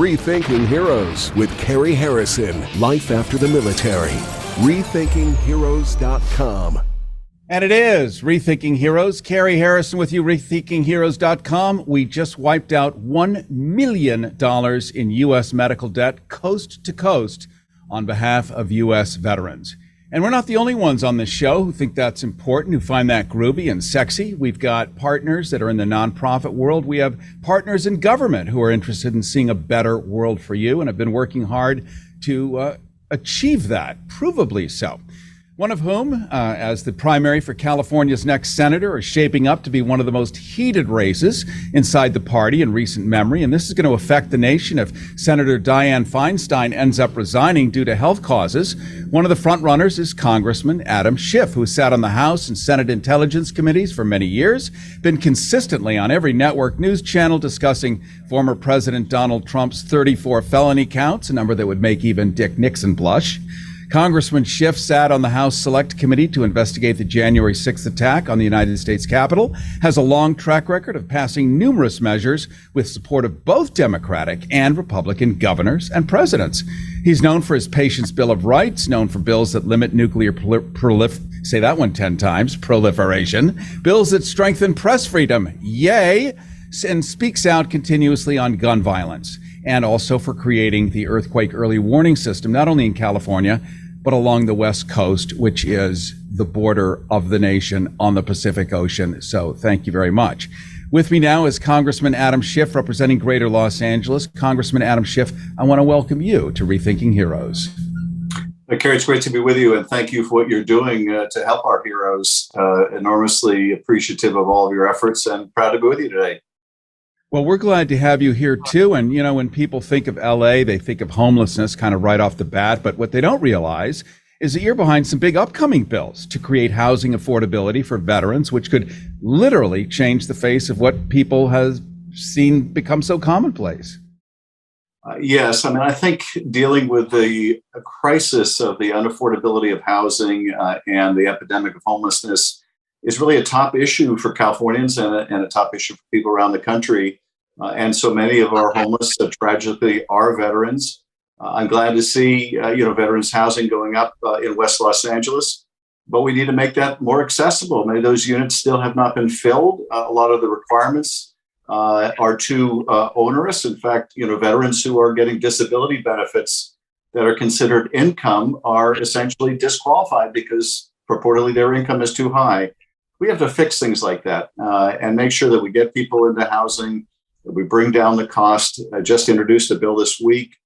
Rethinking Heroes with Cary Harrison. Life after the military. RethinkingHeroes.com. And it is Rethinking Heroes. Cary Harrison with you, RethinkingHeroes.com. We just wiped out $1 million in U.S. medical debt coast to coast on behalf of U.S. veterans. And we're not the only ones on this show who think that's important, who find that groovy and sexy. We've got partners that are in the nonprofit world. We have partners in government who are interested in seeing a better world for you and have been working hard to achieve that, provably so. One of whom, as the primary for California's next senator, is shaping up to be one of the most heated races inside the party in recent memory. And this is going to affect the nation if Senator Dianne Feinstein ends up resigning due to health causes. One of the frontrunners is Congressman Adam Schiff, who sat on the House and Senate Intelligence Committees for many years, been consistently on every network news channel discussing former President Donald Trump's 34 felony counts, a number that would make even Dick Nixon blush. Congressman Schiff sat on the House Select Committee to investigate the January 6th attack on the United States Capitol, has a long track record of passing numerous measures with support of both Democratic and Republican governors and presidents. He's known for his Patient's Bill of Rights, known for bills that limit nuclear say that one 10 times, proliferation, bills that strengthen press freedom, yay, and speaks out continuously on gun violence, and also for creating the earthquake early warning system, not only in California, but along the West Coast, which is the border of the nation on the Pacific Ocean. So thank you very much. With me now is Congressman Adam Schiff, representing Greater Los Angeles. Congressman Adam Schiff, I want to welcome you to Rethinking Heroes. Cary, it's great to be with you, and thank you for what you're doing to help our heroes. Enormously appreciative of all of your efforts and proud to be with you today. Well, we're glad to have you here, too. And, you know, when people think of L.A., they think of homelessness kind of right off the bat. But what they don't realize is that you're behind some big upcoming bills to create housing affordability for veterans, which could literally change the face of what people have seen become so commonplace. Yes. I mean, I think dealing with the crisis of the unaffordability of housing and the epidemic of homelessness is really a top issue for Californians and a top issue for people around the country. And so many of our homeless tragically are veterans. I'm glad to see, veterans housing going up in West Los Angeles, but we need to make that more accessible. Many of those units still have not been filled. A lot of the requirements are too onerous. In fact, veterans who are getting disability benefits that are considered income are essentially disqualified because purportedly their income is too high. We have to fix things like that and make sure that we get people into housing, that we bring down the cost. I just introduced a bill this week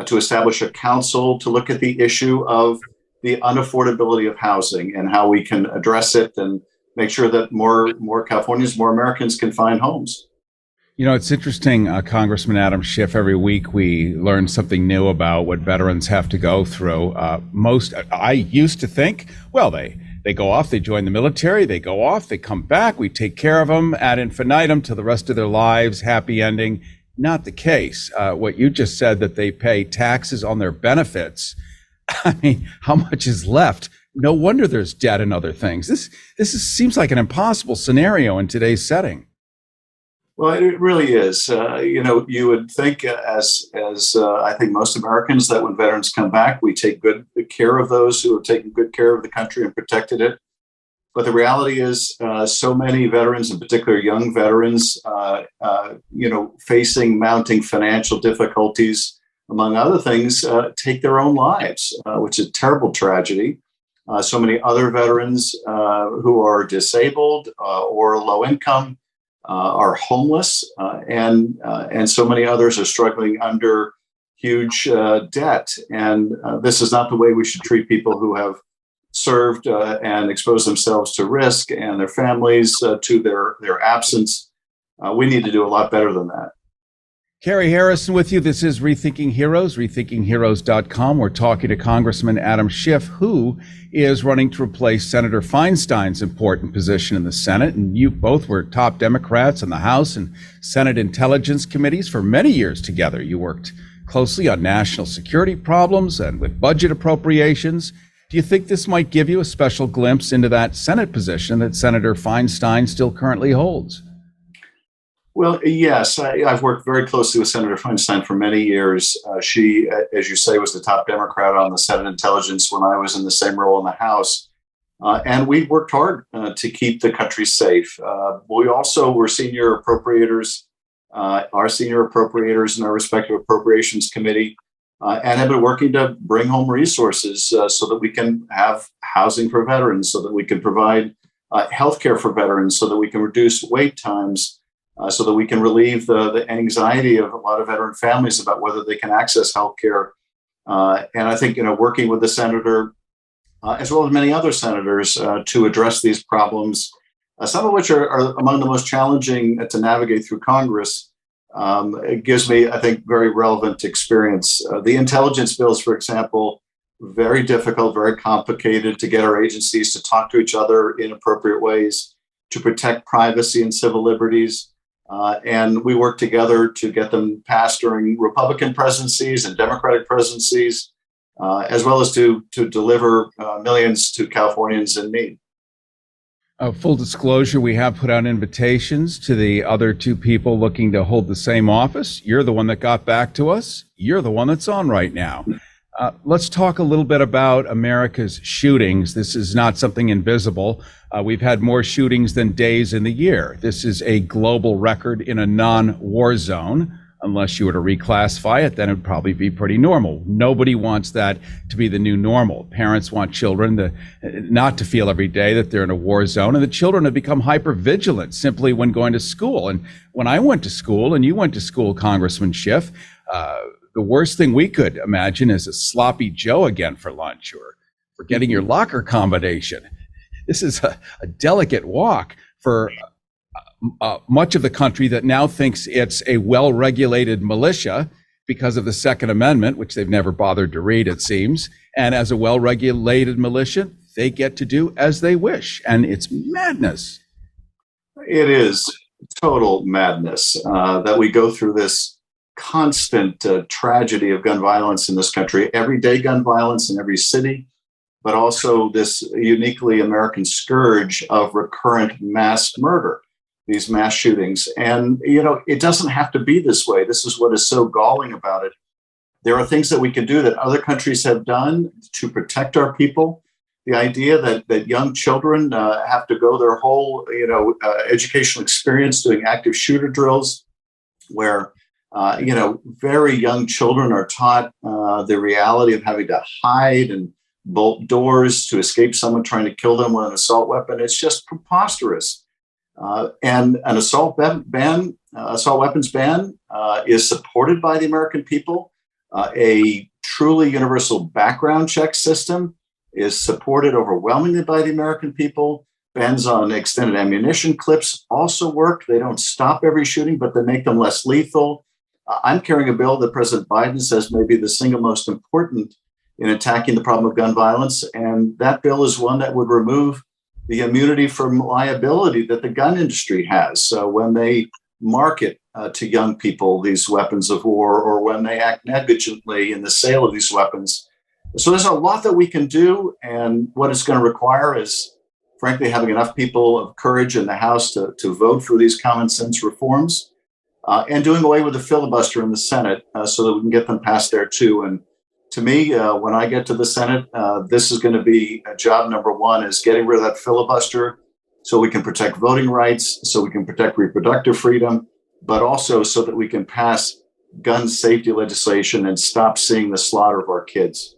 to establish a council to look at the issue of the unaffordability of housing and how we can address it and make sure that more Californians, more Americans can find homes. You know, it's interesting, Congressman Adam Schiff, every week we learn something new about what veterans have to go through. I used to think, well, they go off, they join the military, they go off, they come back, we take care of them ad infinitum to the rest of their lives, happy ending. Not the case. What you just said, that they pay taxes on their benefits. I mean, how much is left? No wonder there's debt and other things. Seems like an impossible scenario in today's setting. Well, it really is. You would think, as I think most Americans, that when veterans come back, we take good care of those who have taken good care of the country and protected it. But the reality is, so many veterans, in particular young veterans, facing mounting financial difficulties, among other things, take their own lives, which is a terrible tragedy. So many other veterans who are disabled or low income are homeless, and so many others are struggling under huge debt. And this is not the way we should treat people who have served and exposed themselves to risk and their families to their absence. We need to do a lot better than that. Cary Harrison with you. This is Rethinking Heroes, RethinkingHeroes.com. We're talking to Congressman Adam Schiff, who is running to replace Senator Feinstein's important position in the Senate. And you both were top Democrats in the House and Senate Intelligence Committees for many years together. You worked closely on national security problems and with budget appropriations. Do you think this might give you a special glimpse into that Senate position that Senator Feinstein still currently holds? Well, yes, I've worked very closely with Senator Feinstein for many years. She, as you say, was the top Democrat on the Senate Intelligence when I was in the same role in the House. And we worked hard to keep the country safe. We also were senior appropriators, our senior appropriators in our respective appropriations committee, and have been working to bring home resources so that we can have housing for veterans, so that we can provide health care for veterans, so that we can reduce wait times, so that we can relieve the anxiety of a lot of veteran families about whether they can access health care. And I think, working with the senator, as well as many other senators, to address these problems, some of which are among the most challenging to navigate through Congress. It gives me, I think, very relevant experience. The intelligence bills, for example, very difficult, very complicated to get our agencies to talk to each other in appropriate ways, to protect privacy and civil liberties. And we work together to get them passed during Republican presidencies and Democratic presidencies, as well as to deliver millions to Californians in need. Full disclosure, we have put out invitations to the other two people looking to hold the same office. You're the one that got back to us. You're the one that's on right now. Let's talk a little bit about America's shootings. This is not something invisible. We've had more shootings than days in the year. This is a global record in a non-war zone. Unless you were to reclassify it, then it would probably be pretty normal. Nobody wants that to be the new normal. Parents want children not to feel every day that they're in a war zone, and the children have become hyper vigilant simply when going to school. And when I went to school, and you went to school, Congressman Schiff, the worst thing we could imagine is a sloppy Joe again for lunch, or forgetting your locker combination. This is a delicate walk for much of the country that now thinks it's a well-regulated militia because of the Second Amendment, which they've never bothered to read, it seems. And as a well-regulated militia, they get to do as they wish. And it's madness. It is total madness that we go through this constant tragedy of gun violence in this country, everyday gun violence in every city, but also this uniquely American scourge of recurrent mass murder, these mass shootings. And, it doesn't have to be this way. This is what is so galling about it. There are things that we can do that other countries have done to protect our people. The idea that young children have to go their whole, educational experience doing active shooter drills where, very young children are taught the reality of having to hide and bolt doors to escape someone trying to kill them with an assault weapon. It's just preposterous. And an assault weapons ban is supported by the American people. A truly universal background check system is supported overwhelmingly by the American people. Bans on extended ammunition clips also work. They don't stop every shooting, but they make them less lethal. I'm carrying a bill that President Biden says may be the single most important in attacking the problem of gun violence. And that bill is one that would remove the immunity from liability that the gun industry has. So when they market to young people these weapons of war, or when they act negligently in the sale of these weapons. So there's a lot that we can do. And what it's going to require is, frankly, having enough people of courage in the House to vote for these common sense reforms, and doing away with the filibuster in the Senate so that we can get them passed there too. And to me, when I get to the Senate, this is going to be job number one, is getting rid of that filibuster so we can protect voting rights, so we can protect reproductive freedom, but also so that we can pass gun safety legislation and stop seeing the slaughter of our kids.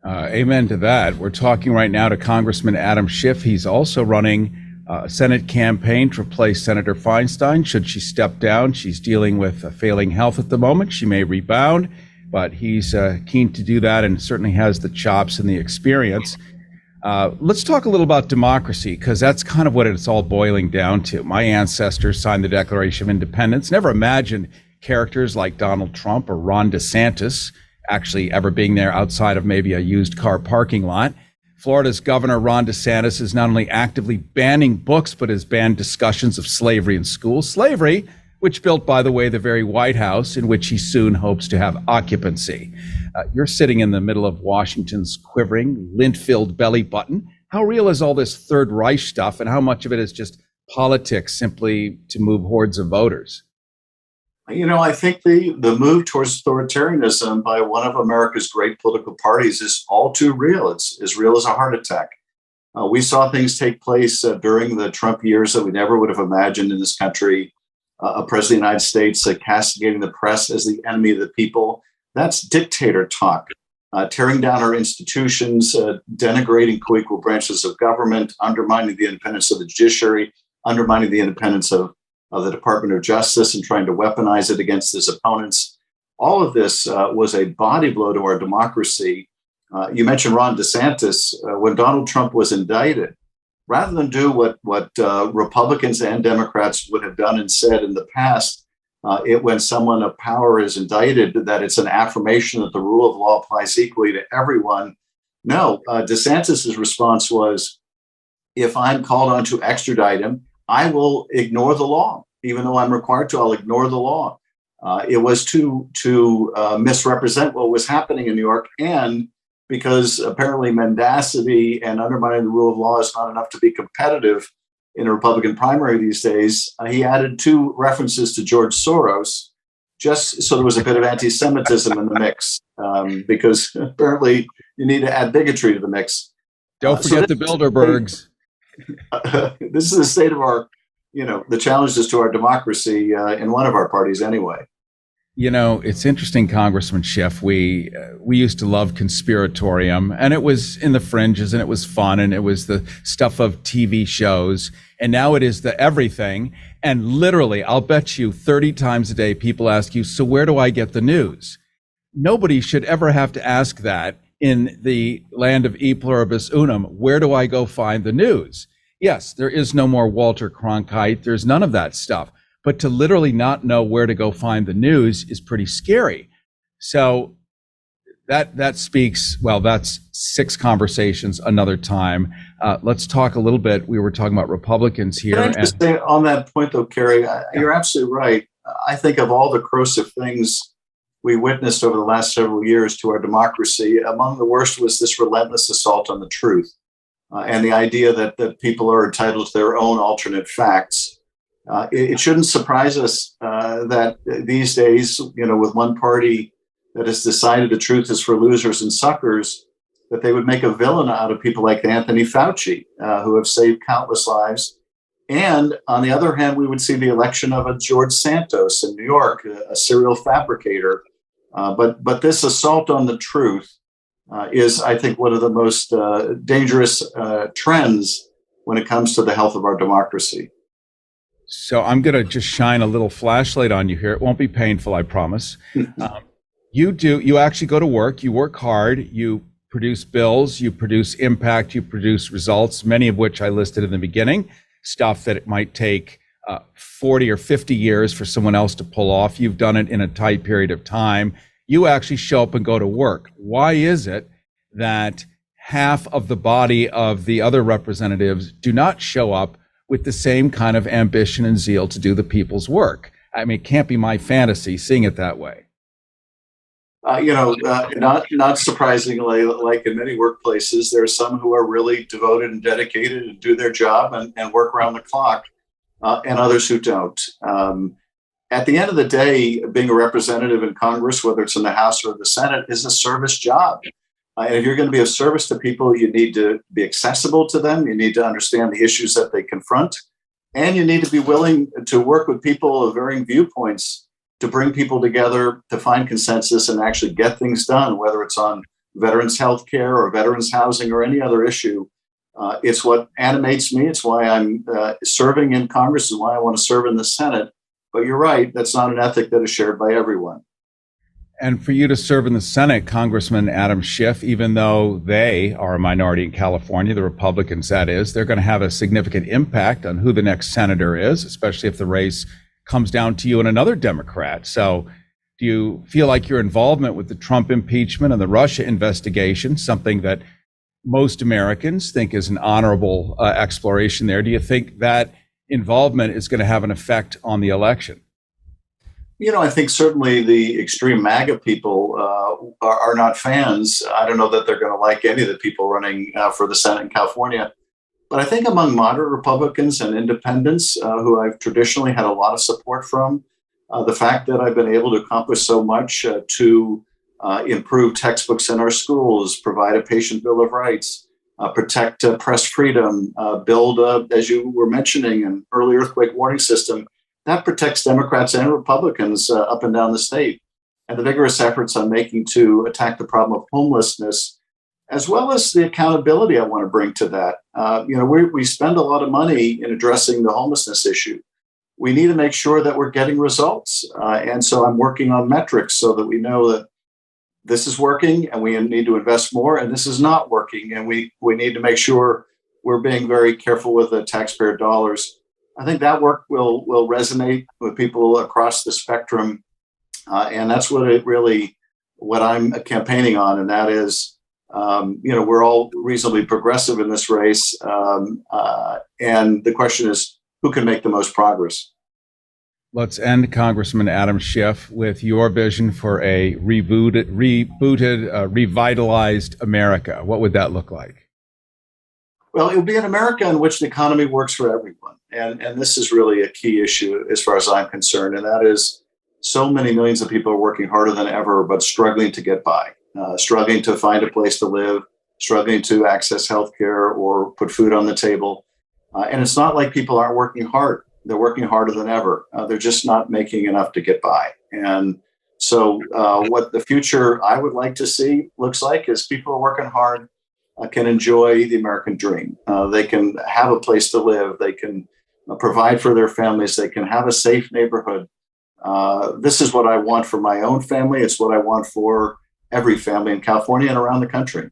Amen to that. We're talking right now to Congressman Adam Schiff. He's also running a Senate campaign to replace Senator Feinstein. Should she step down, she's dealing with failing health at the moment. She may rebound, but he's keen to do that and certainly has the chops and the experience. Let's talk a little about democracy, because that's kind of what it's all boiling down to. My ancestors signed the Declaration of Independence. Never imagined characters like Donald Trump or Ron DeSantis actually ever being there outside of maybe a used car parking lot. Florida's Governor Ron DeSantis is not only actively banning books, but has banned discussions of slavery in schools. Slavery, which built, by the way, the very White House in which he soon hopes to have occupancy. You're sitting in the middle of Washington's quivering, lint-filled belly button. How real is all this Third Reich stuff, and how much of it is just politics simply to move hordes of voters? I think the move towards authoritarianism by one of America's great political parties is all too real. It's as real as a heart attack. We saw things take place during the Trump years that we never would have imagined in this country. A president of the United States castigating the press as the enemy of the people. That's dictator talk. Tearing down our institutions, denigrating co-equal branches of government, undermining the independence of the judiciary, undermining the independence of the Department of Justice, and trying to weaponize it against his opponents. All of this was a body blow to our democracy. You mentioned Ron DeSantis. When Donald Trump was indicted, rather than do what Republicans and Democrats would have done and said in the past, when someone of power is indicted, that it's an affirmation that the rule of law applies equally to everyone. No, DeSantis's response was, if I'm called on to extradite him, I will ignore the law. Even though I'm required to, I'll ignore the law. It was to misrepresent what was happening in New York, and because apparently mendacity and undermining the rule of law is not enough to be competitive in a Republican primary these days, he added 2 references to George Soros, just so there was a bit of anti-Semitism in the mix, because apparently you need to add bigotry to the mix. Don't forget the Bilderbergs. This is the state of our, the challenges to our democracy in one of our parties anyway. It's interesting, Congressman Schiff. We used to love conspiratorium, and it was in the fringes, and it was fun, and it was the stuff of TV shows. And now it is the everything. And literally, I'll bet you 30 times a day, people ask you, so where do I get the news? Nobody should ever have to ask that in the land of e pluribus unum. Where do I go find the news? Yes, there is no more Walter Cronkite. There's none of that stuff. But to literally not know where to go find the news is pretty scary. So that speaks, well, that's 6 conversations another time. Let's talk a little bit. We were talking about Republicans here. Can I just say on that point, though, Cary, you're absolutely right. I think of all the corrosive things we witnessed over the last several years to our democracy, among the worst was this relentless assault on the truth, and the idea that people are entitled to their own alternate facts. It shouldn't surprise us that these days, with one party that has decided the truth is for losers and suckers, that they would make a villain out of people like Anthony Fauci, who have saved countless lives. And on the other hand, we would see the election of a George Santos in New York, a serial fabricator. But this assault on the truth is, I think, one of the most dangerous trends when it comes to the health of our democracy. So I'm going to just shine a little flashlight on you here. It won't be painful, I promise. You actually go to work, you work hard, you produce bills, you produce impact, you produce results, many of which I listed in the beginning, stuff that it might take 40 or 50 years for someone else to pull off. You've done it in a tight period of time. You actually show up and go to work. Why is it that half of the body of the other representatives do not show up with the same kind of ambition and zeal to do the people's work? I mean, it can't be my fantasy seeing it that way. Not surprisingly, like in many workplaces, there are some who are really devoted and dedicated and do their job and work around the clock, and others who don't. At the end of the day, being a representative in Congress, whether it's in the House or the Senate, is a service job. And if you're going to be of service to people, you need to be accessible to them. You need to understand the issues that they confront. And you need to be willing to work with people of varying viewpoints to bring people together, to find consensus and actually get things done, whether it's on veterans health care or veterans housing or any other issue. It's what animates me. It's why I'm serving in Congress and why I want to serve in the Senate. But you're right, that's not an ethic that is shared by everyone. And for you to serve in the Senate, Congressman Adam Schiff, even though they are a minority in California, the Republicans that is, they're going to have a significant impact on who the next senator is, especially if the race comes down to you and another Democrat. So do you feel like your involvement with the Trump impeachment and the Russia investigation, something that most Americans think is an honorable exploration there, do you think that involvement is going to have an effect on the election? I think certainly the extreme MAGA people are not fans. I don't know that they're going to like any of the people running for the Senate in California. But I think among moderate Republicans and independents, who I've traditionally had a lot of support from, the fact that I've been able to accomplish so much to improve textbooks in our schools, provide a patient bill of rights, protect press freedom, build, as you were mentioning, an early earthquake warning system, that protects Democrats and Republicans up and down the state. And the vigorous efforts I'm making to attack the problem of homelessness, as well as the accountability I want to bring to that. We spend a lot of money in addressing the homelessness issue. We need to make sure that we're getting results. And so I'm working on metrics so that we know that this is working and we need to invest more, and this is not working. And we need to make sure we're being very careful with the taxpayer dollars. I think that work will resonate with people across the spectrum. And that's what I'm campaigning on. And that is, we're all reasonably progressive in this race. And the question is, who can make the most progress? Let's end, Congressman Adam Schiff, with your vision for a rebooted, revitalized America. What would that look like? Well, it would be an America in which the economy works for everyone. And this is really a key issue as far as I'm concerned. And that is, so many millions of people are working harder than ever, but struggling to get by, struggling to find a place to live, struggling to access healthcare or put food on the table. And it's not like people aren't working hard. They're working harder than ever. They're just not making enough to get by. And so what the future I would like to see looks like is people are working hard, can enjoy the American dream. They can have a place to live. They can provide for their families. They can have a safe neighborhood. This is what I want for my own family. It's what I want for every family in California and around the country.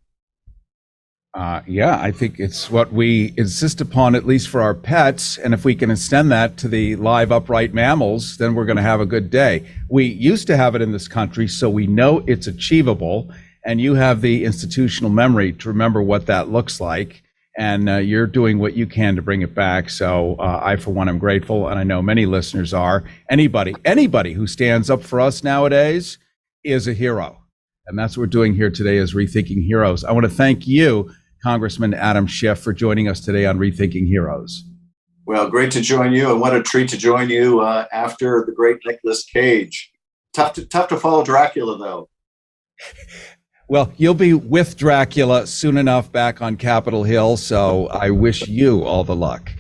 I think it's what we insist upon, at least for our pets. And if we can extend that to the live upright mammals, then we're going to have a good day. We used to have it in this country, so we know it's achievable. And you have the institutional memory to remember what that looks like. And you're doing what you can to bring it back. So I, for one, am grateful. And I know many listeners are. Anybody who stands up for us nowadays is a hero. And that's what we're doing here today is Rethinking Heroes. I want to thank you, Congressman Adam Schiff, for joining us today on Rethinking Heroes. Well, great to join you. And what a treat to join you after the great Nicolas Cage. Tough to follow Dracula, though. Well, you'll be with Dracula soon enough back on Capitol Hill, so I wish you all the luck.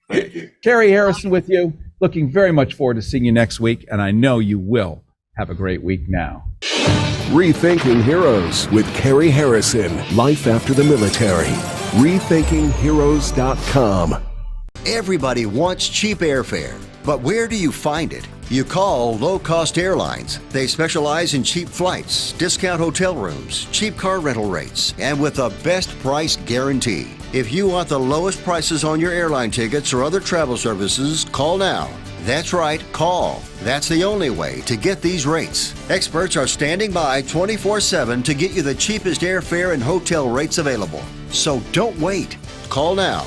Thank you. Cary Harrison with you. Looking very much forward to seeing you next week, and I know you will. Have a great week now. Rethinking Heroes with Cary Harrison. Life after the military. RethinkingHeroes.com. Everybody wants cheap airfare, but where do you find it? You call low-cost airlines. They specialize in cheap flights, discount hotel rooms, cheap car rental rates, and with a best price guarantee. If you want the lowest prices on your airline tickets or other travel services, call now. That's right, call. That's the only way to get these rates. Experts are standing by 24/7 to get you the cheapest airfare and hotel rates available. So don't wait. Call now.